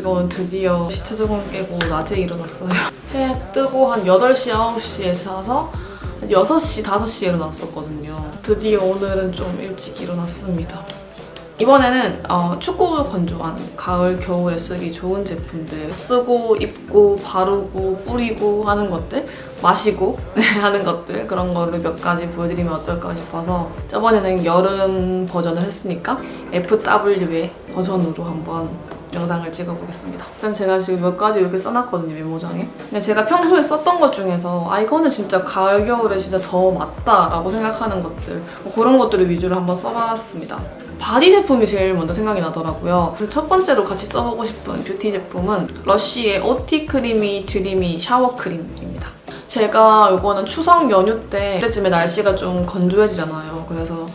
이건 드디어 시차 적응 깨고 낮에 일어났어요. 해 뜨고 한 8시, 9시에 자서 한 6시, 5시에 일어났었거든요. 드디어 오늘은 좀 일찍 일어났습니다. 이번에는 춥고 건조한 가을, 겨울에 쓰기 좋은 제품들 쓰고, 입고, 바르고, 뿌리고 하는 것들, 마시고 하는 것들, 그런 거를 몇 가지 보여드리면 어떨까 싶어서 저번에는 여름 버전을 했으니까 FW의 버전으로 한번 영상을 찍어보겠습니다. 일단 제가 지금 몇 가지 이렇게 써놨거든요, 메모장에. 근데 제가 평소에 썼던 것 중에서 이거는 진짜 가을, 겨울에 진짜 더 맞다라고 생각하는 것들, 그런 것들을 위주로 한번 써봤습니다. 바디 제품이 제일 먼저 생각이 나더라고요. 그래서 첫 번째로 같이 써보고 싶은 뷰티 제품은 러쉬의 OT 크리미 드리미 샤워 크림입니다. 제가 이거는 추석 연휴 그때쯤에 날씨가 좀 건조해지잖아요. 그래서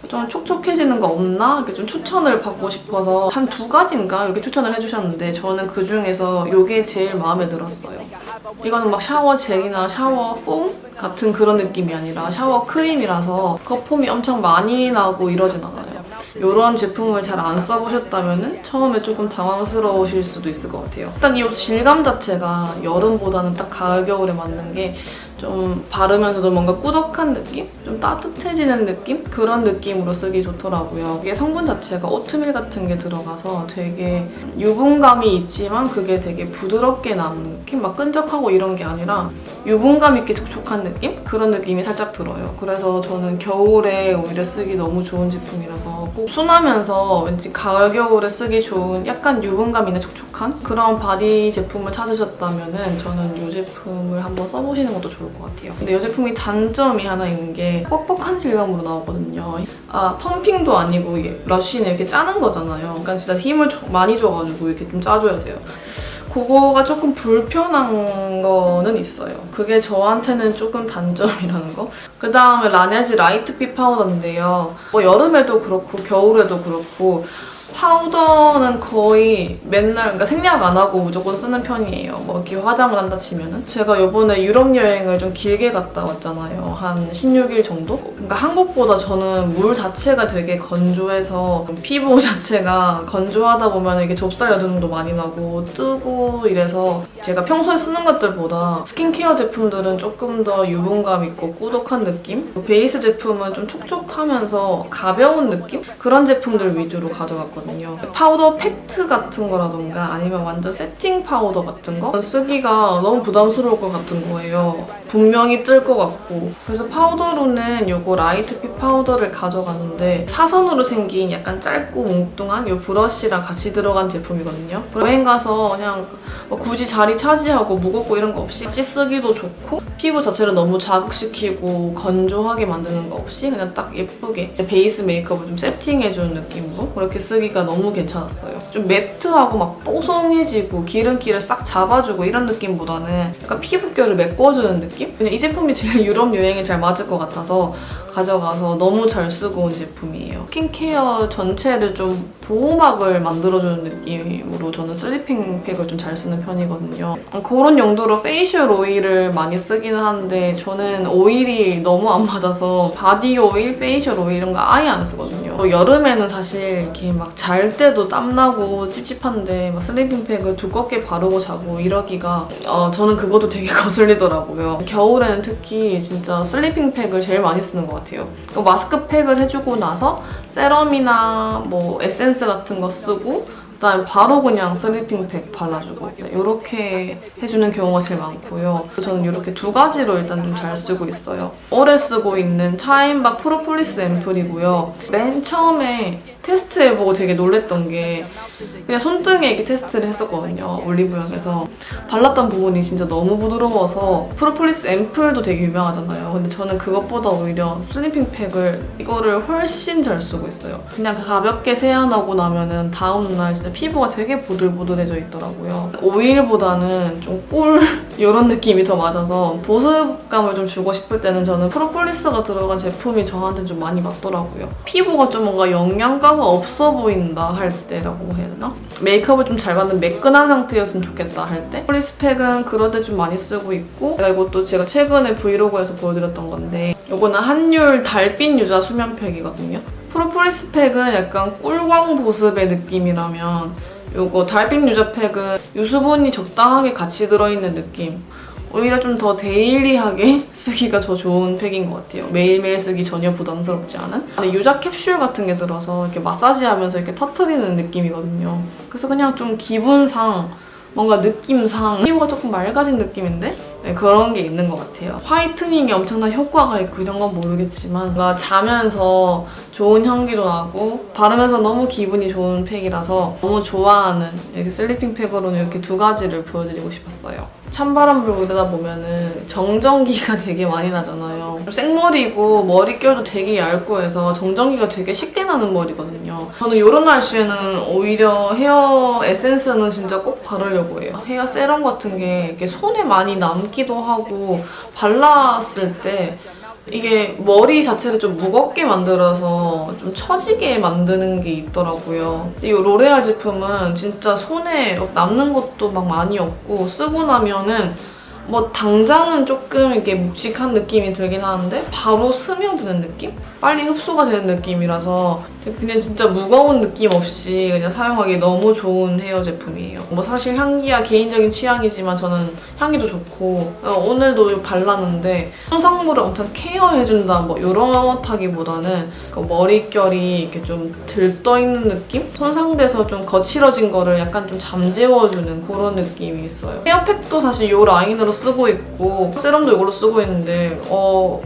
좀 촉촉해지는 거 없나? 이렇게 좀 추천을 받고 싶어서 한 2가지인가 이렇게 추천을 해주셨는데 저는 그 중에서 이게 제일 마음에 들었어요. 이거는 막 샤워 젤이나 샤워 폼 같은 그런 느낌이 아니라 샤워 크림이라서 거품이 엄청 많이 나고 이러진 않아요. 이런 제품을 잘 안 써보셨다면 처음에 조금 당황스러우실 수도 있을 것 같아요. 일단 이 질감 자체가 여름보다는 딱 가을, 겨울에 맞는 게 좀 바르면서도 뭔가 꾸덕한 느낌? 좀 따뜻해지는 느낌? 그런 느낌으로 쓰기 좋더라고요. 이게 성분 자체가 오트밀 같은 게 들어가서 되게 유분감이 있지만 그게 되게 부드럽게 나는 느낌? 막 끈적하고 이런 게 아니라 유분감 있게 촉촉한 느낌? 그런 느낌이 살짝 들어요. 그래서 저는 겨울에 오히려 쓰기 너무 좋은 제품이라서 꼭 순하면서 왠지 가을, 겨울에 쓰기 좋은 약간 유분감 있는 촉촉한 그런 바디 제품을 찾으셨다면 저는 이 제품을 한번 써보시는 것도 좋을 것 같아요. 근데 이 제품이 단점이 하나 있는 게 뻑뻑한 질감으로 나오거든요. 펌핑도 아니고 러쉬는 이렇게 짜는 거잖아요. 그러니까 진짜 힘을 많이 줘가지고 이렇게 좀 짜줘야 돼요. 그거가 조금 불편한 거는 있어요. 그게 저한테는 조금 단점이라는 거. 그 다음에 라네즈 라이트빛 파우더인데요. 여름에도 그렇고 겨울에도 그렇고 파우더는 거의 맨날 그러니까 생략 안 하고 무조건 쓰는 편이에요. 뭐 이렇게 화장을 한다 치면은 제가 이번에 유럽 여행을 좀 길게 갔다 왔잖아요. 한 16일 정도? 그러니까 한국보다 저는 물 자체가 되게 건조해서 피부 자체가 건조하다 보면 이게 좁쌀 여드름도 많이 나고 뜨고 이래서 제가 평소에 쓰는 것들보다 스킨케어 제품들은 조금 더 유분감 있고 꾸덕한 느낌? 베이스 제품은 좀 촉촉하면서 가벼운 느낌? 그런 제품들 위주로 가져갔거든요. 파우더 팩트 같은 거라던가 아니면 완전 세팅 파우더 같은 거 쓰기가 너무 부담스러울 것 같은 거예요. 분명히 뜰 것 같고. 그래서 파우더로는 요거 라이트빛 파우더를 가져갔는데 사선으로 생긴 약간 짧고 뭉뚱한 요 브러쉬랑 같이 들어간 제품이거든요. 여행 가서 그냥 뭐 굳이 자리 차지하고 무겁고 이런 거 없이 쓰기도 좋고 피부 자체를 너무 자극시키고 건조하게 만드는 거 없이 그냥 딱 예쁘게 베이스 메이크업을 좀 세팅해주는 느낌으로 그렇게 쓰기가 너무 괜찮았어요. 좀 매트하고 막 뽀송해지고 기름기를 싹 잡아주고 이런 느낌보다는 약간 피부결을 메꿔주는 느낌? 그냥 이 제품이 제일 유럽 여행에 잘 맞을 것 같아서 가져가서 너무 잘 쓰고 온 제품이에요. 스킨케어 전체를 좀 보호막을 만들어주는 느낌으로 저는 슬리핑 팩을 좀 잘 쓰는 편이거든요. 그런 용도로 페이셜 오일을 많이 쓰기는 하는데 저는 오일이 너무 안 맞아서 바디 오일, 페이셜 오일 이런 거 아예 안 쓰거든요. 여름에는 사실 이렇게 막 잘 때도 땀나고 찝찝한데 막 슬리핑 팩을 두껍게 바르고 자고 이러기가 저는 그것도 되게 거슬리더라고요. 겨울에는 특히 진짜 슬리핑 팩을 제일 많이 쓰는 것 같아요. 마스크팩을 해주고 나서 세럼이나 뭐 에센스 같은 거 쓰고 그다음에 바로 그냥 슬리핑 팩 발라주고 이렇게 해주는 경우가 제일 많고요. 저는 이렇게 2가지로 일단 좀 잘 쓰고 있어요. 오래 쓰고 있는 차인박 프로폴리스 앰플이고요. 맨 처음에 테스트해보고 되게 놀랬던 게 그냥 손등에 이렇게 테스트를 했었거든요. 올리브영에서. 발랐던 부분이 진짜 너무 부드러워서 프로폴리스 앰플도 되게 유명하잖아요. 근데 저는 그것보다 오히려 슬리핑 팩을 이거를 훨씬 잘 쓰고 있어요. 그냥 가볍게 세안하고 나면은 다음날 진짜 피부가 되게 보들보들해져 있더라고요. 오일보다는 좀 꿀 이런 느낌이 더 맞아서 보습감을 좀 주고 싶을 때는 저는 프로폴리스가 들어간 제품이 저한테 좀 많이 맞더라고요. 피부가 좀 뭔가 영양가가 없어 보인다 할 때라고 해야 되나? 메이크업을 좀 잘 받는 매끈한 상태였으면 좋겠다 할 때 프로폴리스 팩은 그럴 때 좀 많이 쓰고 있고 이것도 제가 최근에 브이로그에서 보여드렸던 건데 이거는 한율 달빛 유자 수면팩이거든요. 프로폴리스 팩은 약간 꿀광 보습의 느낌이라면 요거 달빛 유자팩은 유수분이 적당하게 같이 들어있는 느낌. 오히려 좀 더 데일리하게 쓰기가 더 좋은 팩인 것 같아요. 매일매일 쓰기 전혀 부담스럽지 않은? 안에 유자 캡슐 같은 게 들어서 이렇게 마사지하면서 이렇게 터트리는 느낌이거든요. 그래서 그냥 좀 기분상 뭔가 느낌상 피부가 조금 맑아진 느낌인데 네, 그런 게 있는 것 같아요. 화이트닝에 엄청난 효과가 있고 이런 건 모르겠지만 뭔가 자면서 좋은 향기도 나고 바르면서 너무 기분이 좋은 팩이라서 너무 좋아하는 이렇게 슬리핑 팩으로는 이렇게 두 가지를 보여드리고 싶었어요. 찬바람 불고 이러다 보면은 정전기가 되게 많이 나잖아요. 생머리고 머릿결도 되게 얇고 해서 정전기가 되게 쉽게 나는 머리거든요. 저는 이런 날씨에는 오히려 헤어 에센스는 진짜 꼭 바르려고 해요. 헤어 세럼 같은 게 이렇게 손에 많이 남기도 하고 발랐을 때 이게 머리 자체를 좀 무겁게 만들어서 좀 처지게 만드는 게 있더라고요. 이 로레알 제품은 진짜 손에 남는 것도 막 많이 없고 쓰고 나면은 뭐 당장은 조금 이렇게 묵직한 느낌이 들긴 하는데 바로 스며드는 느낌? 빨리 흡수가 되는 느낌이라서 그냥 진짜 무거운 느낌 없이 그냥 사용하기 너무 좋은 헤어 제품이에요. 뭐 사실 향기야 개인적인 취향이지만 저는 향기도 좋고 오늘도 발랐는데 손상물을 엄청 케어해준다 뭐 이렇다기보다는 그 머릿결이 이렇게 좀 들떠있는 느낌? 손상돼서 좀 거칠어진 거를 약간 좀 잠재워주는 그런 느낌이 있어요. 헤어팩도 사실 이 라인으로 쓰고 있고 세럼도 이걸로 쓰고 있는데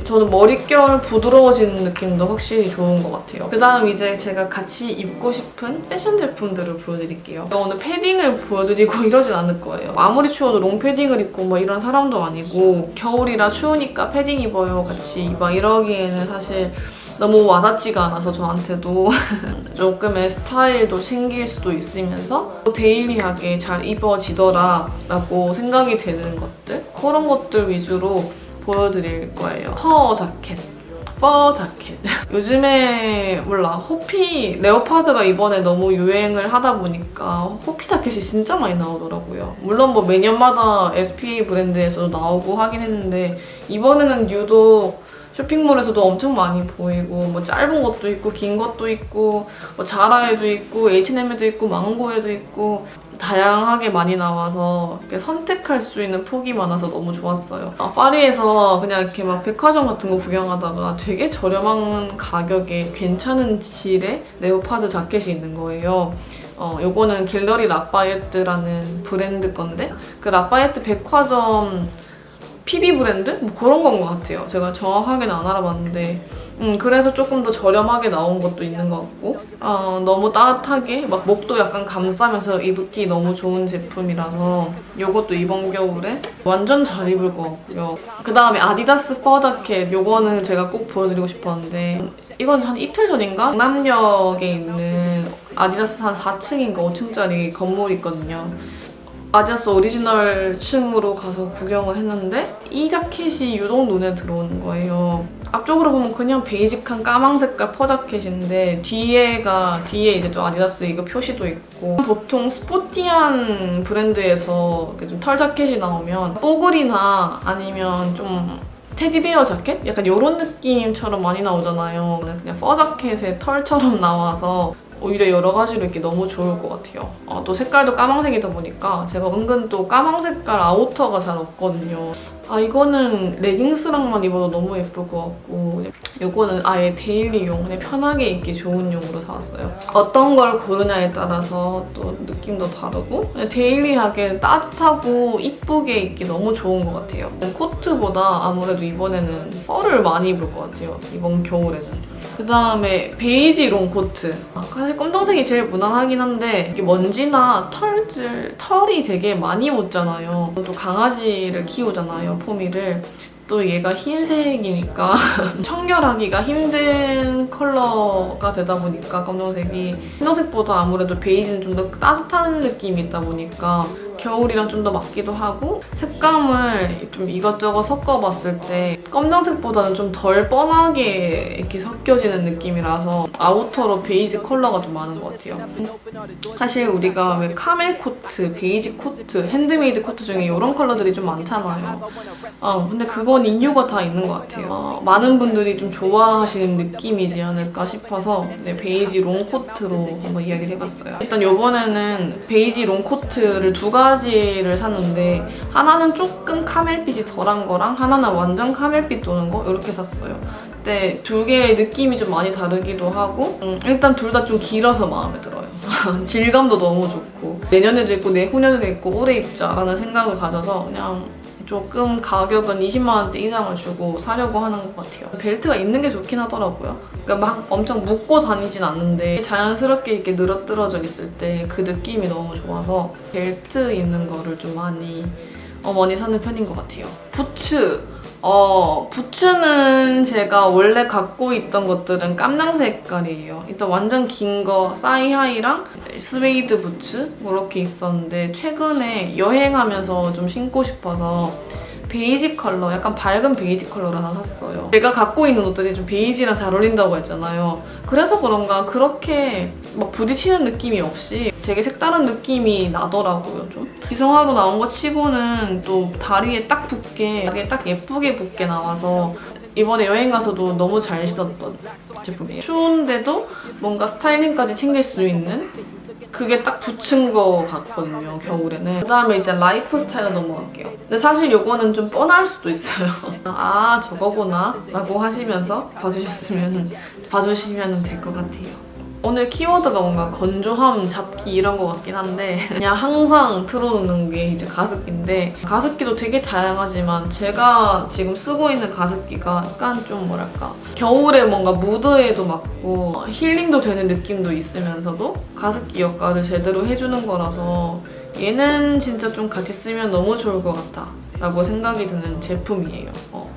저는 머릿결 부드러워지는 느낌도 확실히 좋은 것 같아요. 그 다음 이제 제가 같이 입고 싶은 패션 제품들을 보여드릴게요. 제가 오늘 패딩을 보여드리고 이러진 않을 거예요. 아무리 추워도 롱패딩을 입고 뭐 이런 사람도 아니고 겨울이라 추우니까 패딩 입어요 같이 막 이러기에는 사실 너무 와닿지가 않아서 저한테도 조금의 스타일도 챙길 수도 있으면서 데일리하게 잘 입어지더라 라고 생각이 되는 것들 그런 것들 위주로 보여드릴 거예요. 퍼 자켓 요즘에 몰라 호피 레오파드가 이번에 너무 유행을 하다 보니까 호피 자켓이 진짜 많이 나오더라고요. 물론 뭐 매년마다 SPA 브랜드에서도 나오고 하긴 했는데 이번에는 유독 쇼핑몰에서도 엄청 많이 보이고 뭐 짧은 것도 있고 긴 것도 있고 뭐 자라에도 있고 H&M에도 있고 망고에도 있고 다양하게 많이 나와서 이렇게 선택할 수 있는 폭이 많아서 너무 좋았어요. 파리에서 그냥 이렇게 막 백화점 같은 거 구경하다가 되게 저렴한 가격에 괜찮은 질의 레오파드 자켓이 있는 거예요. 요거는 갤러리 라파예트라는 브랜드 건데 그 라파예트 백화점 PB 브랜드? 뭐 그런 건 것 같아요. 제가 정확하게는 안 알아봤는데 그래서 조금 더 저렴하게 나온 것도 있는 것 같고 너무 따뜻하게 막 목도 약간 감싸면서 입기 너무 좋은 제품이라서 이것도 이번 겨울에 완전 잘 입을 것 같고요. 그 다음에 아디다스 퍼 자켓 요거는 제가 꼭 보여드리고 싶었는데 이건 한 이틀 전인가? 강남역에 있는 아디다스 한 4층인가 5층짜리 건물이 있거든요. 아디다스 오리지널 층으로 가서 구경을 했는데 이 자켓이 유독 눈에 들어오는 거예요. 앞쪽으로 보면 그냥 베이직한 까망 색깔 퍼 자켓인데 뒤에 이제 좀 아디다스 이거 표시도 있고 보통 스포티한 브랜드에서 좀 털 자켓이 나오면 뽀글이나 아니면 좀 테디베어 자켓? 약간 이런 느낌처럼 많이 나오잖아요. 그냥 퍼 자켓에 털처럼 나와서 오히려 여러 가지로 입기 너무 좋을 것 같아요. 또 색깔도 까망색이다 보니까 제가 은근 또 까망 색깔 아우터가 잘 없거든요. 이거는 레깅스랑만 입어도 너무 예쁠 것 같고 이거는 아예 데일리용, 그냥 편하게 입기 좋은 용으로 사왔어요. 어떤 걸 고르냐에 따라서 또 느낌도 다르고 그냥 데일리하게 따뜻하고 이쁘게 입기 너무 좋은 것 같아요. 코트보다 아무래도 이번에는 펄을 많이 입을 것 같아요. 이번 겨울에는. 그 다음에 베이지 롱 코트. 사실 검정색이 제일 무난하긴 한데 이게 먼지나 털이 되게 많이 묻잖아요. 또 강아지를 키우잖아요, 포미를. 또 얘가 흰색이니까 청결하기가 힘든 컬러가 되다 보니까 검정색이 흰색보다 아무래도 베이지는 좀 더 따뜻한 느낌이 있다 보니까 겨울이랑 좀 더 맞기도 하고 색감을 좀 이것저것 섞어봤을 때 검정색보다는 좀 덜 뻔하게 이렇게 섞여지는 느낌이라서 아우터로 베이지 컬러가 좀 많은 것 같아요. 사실 우리가 왜 카멜 코트, 베이지 코트, 핸드메이드 코트 중에 이런 컬러들이 좀 많잖아요. 근데 그건 이유가 다 있는 것 같아요. 많은 분들이 좀 좋아하시는 느낌이지 않을까 싶어서 네, 베이지 롱 코트로 한번 이야기를 해봤어요. 일단 이번에는 베이지 롱 코트를 두 가지를 샀는데 하나는 조금 카멜빛이 덜한 거랑 하나는 완전 카멜빛 도는 거 이렇게 샀어요. 근데 두 개의 느낌이 좀 많이 다르기도 하고 일단 둘 다 좀 길어서 마음에 들어요. 질감도 너무 좋고 내년에도 입고 내후년에도 입고 오래 입자라는 생각을 가져서 그냥 조금 가격은 20만 원대 이상을 주고 사려고 하는 것 같아요. 벨트가 있는 게 좋긴 하더라고요. 그러니까 막 엄청 묶고 다니진 않는데 자연스럽게 이렇게 늘어뜨러져 있을 때 그 느낌이 너무 좋아서 벨트 있는 거를 좀 많이 사는 편인 것 같아요. 부츠! 부츠는 제가 원래 갖고 있던 것들은 깜랑 색깔이에요. 일단 완전 긴 거 사이하이랑 스웨이드 부츠 그렇게 있었는데 최근에 여행하면서 좀 신고 싶어서 베이지 컬러, 약간 밝은 베이지 컬러를 하나 샀어요. 제가 갖고 있는 옷들이 좀 베이지랑 잘 어울린다고 했잖아요. 그래서 그런가 그렇게 막 부딪히는 느낌이 없이 되게 색다른 느낌이 나더라고요, 좀. 기성화로 나온 것 치고는 또 다리에 딱 붙게, 딱 예쁘게 붙게 나와서 이번에 여행 가서도 너무 잘 신었던 제품이에요. 추운데도 뭔가 스타일링까지 챙길 수 있는 그게 딱 붙은 거 같거든요, 겨울에는. 그다음에 이제 라이프 스타일로 넘어갈게요. 근데 사실 요거는 좀 뻔할 수도 있어요. 아, 저거구나 라고 하시면서 봐주시면 될 것 같아요. 오늘 키워드가 뭔가 건조함, 잡기 이런 거 같긴 한데 그냥 항상 틀어놓는 게 이제 가습기인데 가습기도 되게 다양하지만 제가 지금 쓰고 있는 가습기가 약간 좀 뭐랄까 겨울에 뭔가 무드에도 맞고 힐링도 되는 느낌도 있으면서도 가습기 역할을 제대로 해주는 거라서 얘는 진짜 좀 같이 쓰면 너무 좋을 것 같다 라고 생각이 드는 제품이에요.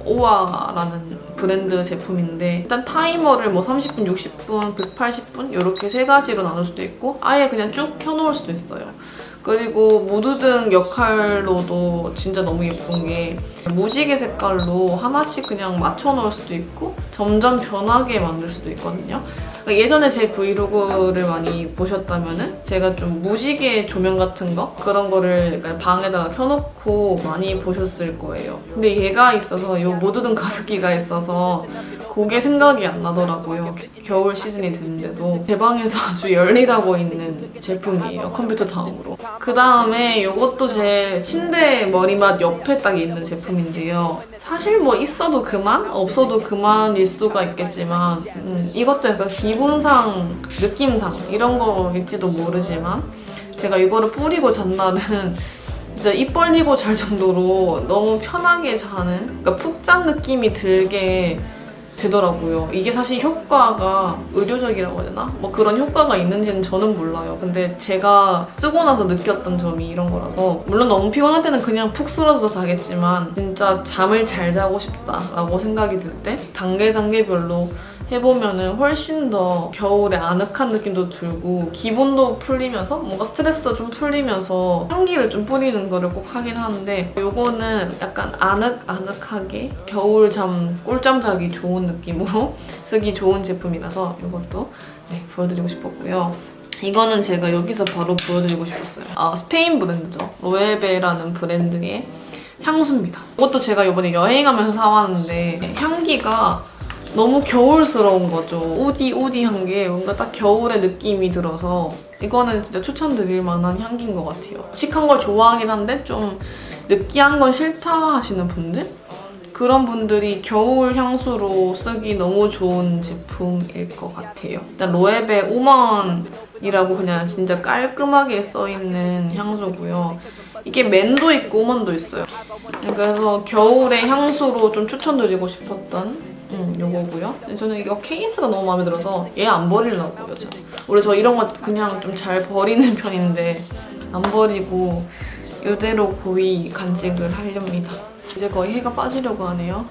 오아라는 브랜드 제품인데 일단 타이머를 뭐 30분, 60분, 180분 이렇게 세 가지로 나눌 수도 있고 아예 그냥 쭉 켜놓을 수도 있어요. 그리고 무드등 역할로도 진짜 너무 예쁜 게 무지개 색깔로 하나씩 그냥 맞춰놓을 수도 있고 점점 변하게 만들 수도 있거든요. 예전에 제 브이로그를 많이 보셨다면은 제가 좀 무지개 조명 같은 거 그런 거를 방에다가 켜놓고 많이 보셨을 거예요. 근데 얘가 있어서 이 무드등 가습기가 있어서 그게 생각이 안 나더라고요. 겨울 시즌이 됐는데도 제 방에서 아주 열일하고 있는 제품이에요. 컴퓨터 다음으로. 그 다음에 이것도 제 침대 머리맡 옆에 딱 있는 제품인데요. 사실 뭐 있어도 그만, 없어도 그만일 수가 있겠지만 이것도 약간 기분상, 느낌상 이런 거일지도 모르지만 제가 이거를 뿌리고 잔 날은 진짜 입 벌리고 잘 정도로 너무 편하게 자는, 그러니까 푹 잔 느낌이 들게 되더라고요. 이게 사실 효과가 의료적이라고 해야 되나? 뭐 그런 효과가 있는지는 저는 몰라요. 근데 제가 쓰고 나서 느꼈던 점이 이런 거라서 물론 너무 피곤할 때는 그냥 푹 쓰러져서 자겠지만 진짜 잠을 잘 자고 싶다라고 생각이 들 때 단계별로 해보면은 훨씬 더 겨울에 아늑한 느낌도 들고 기분도 풀리면서 뭔가 스트레스도 좀 풀리면서 향기를 좀 뿌리는 거를 꼭 하긴 하는데 요거는 약간 아늑하게 겨울잠 꿀잠 자기 좋은 느낌으로 쓰기 좋은 제품이라서 이것도 보여드리고 싶었고요. 이거는 제가 여기서 바로 보여드리고 싶었어요. 스페인 브랜드죠. 로에베라는 브랜드의 향수입니다. 이것도 제가 이번에 여행하면서 사왔는데 향기가 너무 겨울스러운 거죠. 우디한 게 뭔가 딱 겨울의 느낌이 들어서 이거는 진짜 추천드릴 만한 향기인 것 같아요. 묵직한 걸 좋아하긴 한데 좀 느끼한 건 싫다 하시는 분들? 그런 분들이 겨울 향수로 쓰기 너무 좋은 제품일 것 같아요. 일단 로에베 우먼이라고 그냥 진짜 깔끔하게 써있는 향수고요. 이게 맨도 있고 우먼도 있어요. 그래서 겨울의 향수로 좀 추천드리고 싶었던 요거고요. 저는 이거 케이스가 너무 마음에 들어서 얘 안 버리려고요. 원래 저 이런 거 그냥 좀 잘 버리는 편인데 안 버리고 이대로 고이 간직을 하렵니다. 이제 거의 해가 빠지려고 하네요.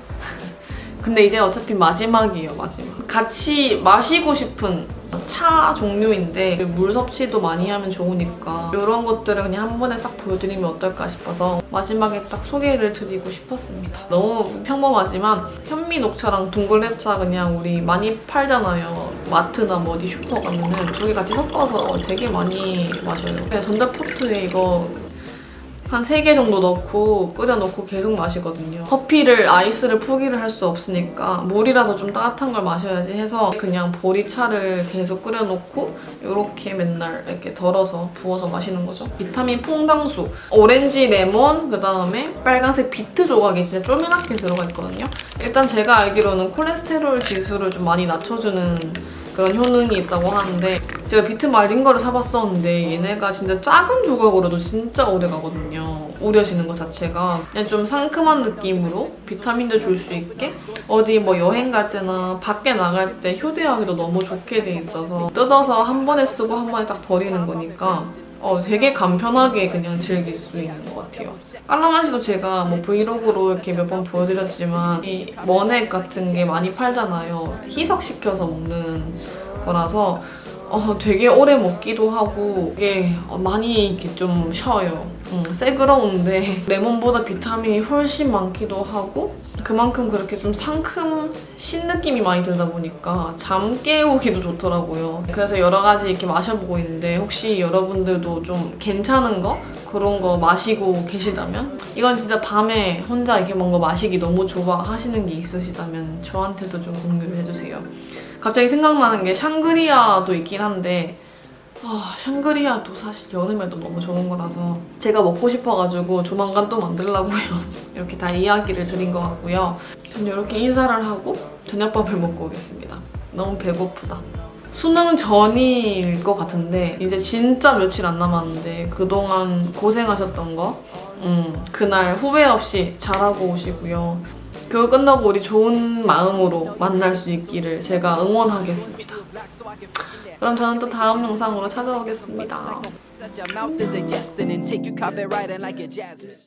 근데 이제 어차피 마지막이에요, 마지막. 같이 마시고 싶은 차 종류인데 물 섭취도 많이 하면 좋으니까 이런 것들을 그냥 한 번에 싹 보여드리면 어떨까 싶어서 마지막에 딱 소개를 드리고 싶었습니다. 너무 평범하지만 현미 녹차랑 둥글레차 그냥 우리 많이 팔잖아요. 마트나 뭐 어디 슈퍼 가면은 두 개 같이 섞어서 되게 많이 마셔요. 그냥 전자포트에 이거 한 3개 정도 넣고 끓여놓고 계속 마시거든요. 커피를 아이스를 포기를 할 수 없으니까 물이라도 좀 따뜻한 걸 마셔야지 해서 그냥 보리차를 계속 끓여놓고 이렇게 맨날 이렇게 덜어서 부어서 마시는 거죠. 비타민 퐁당수, 오렌지 레몬, 그다음에 빨간색 비트 조각이 진짜 쪼매나게 들어가 있거든요. 일단 제가 알기로는 콜레스테롤 지수를 좀 많이 낮춰주는 그런 효능이 있다고 하는데 제가 비트 말린 거를 사봤었는데 얘네가 진짜 작은 조각으로도 진짜 오래 가거든요. 우려지는 것 자체가 그냥 좀 상큼한 느낌으로 비타민도 줄 수 있게 어디 뭐 여행 갈 때나 밖에 나갈 때 휴대하기도 너무 좋게 돼 있어서 뜯어서 한 번에 쓰고 한 번에 딱 버리는 거니까 되게 간편하게 그냥 즐길 수 있는 것 같아요. 깔라만시도 제가 뭐 브이로그로 이렇게 몇 번 보여드렸지만 이 원액 같은 게 많이 팔잖아요. 희석시켜서 먹는 거라서 되게 오래 먹기도 하고 이게 많이 이렇게 좀 쉬어요. 새그러운데 레몬보다 비타민이 훨씬 많기도 하고 그만큼 그렇게 좀 상큼 신 느낌이 많이 들다 보니까 잠 깨우기도 좋더라고요. 그래서 여러 가지 이렇게 마셔보고 있는데 혹시 여러분들도 좀 괜찮은 거? 그런 거 마시고 계시다면 이건 진짜 밤에 혼자 이렇게 뭔가 마시기 너무 좋아 하시는 게 있으시다면 저한테도 좀 공유를 해주세요. 갑자기 생각나는 게 샹그리아도 있긴 한데 샹그리아도 사실 여름에도 너무 좋은 거라서 제가 먹고 싶어가지고 조만간 또 만들려고요. 이렇게 다 이야기를 드린 것 같고요. 전 이렇게 인사를 하고 저녁밥을 먹고 오겠습니다. 너무 배고프다. 수능 전일 것 같은데 이제 진짜 며칠 안 남았는데 그동안 고생하셨던 거 그날 후회 없이 잘하고 오시고요. 교육 끝나고 우리 좋은 마음으로 만날 수 있기를 제가 응원하겠습니다. 그럼 저는 또 다음 영상으로 찾아오겠습니다.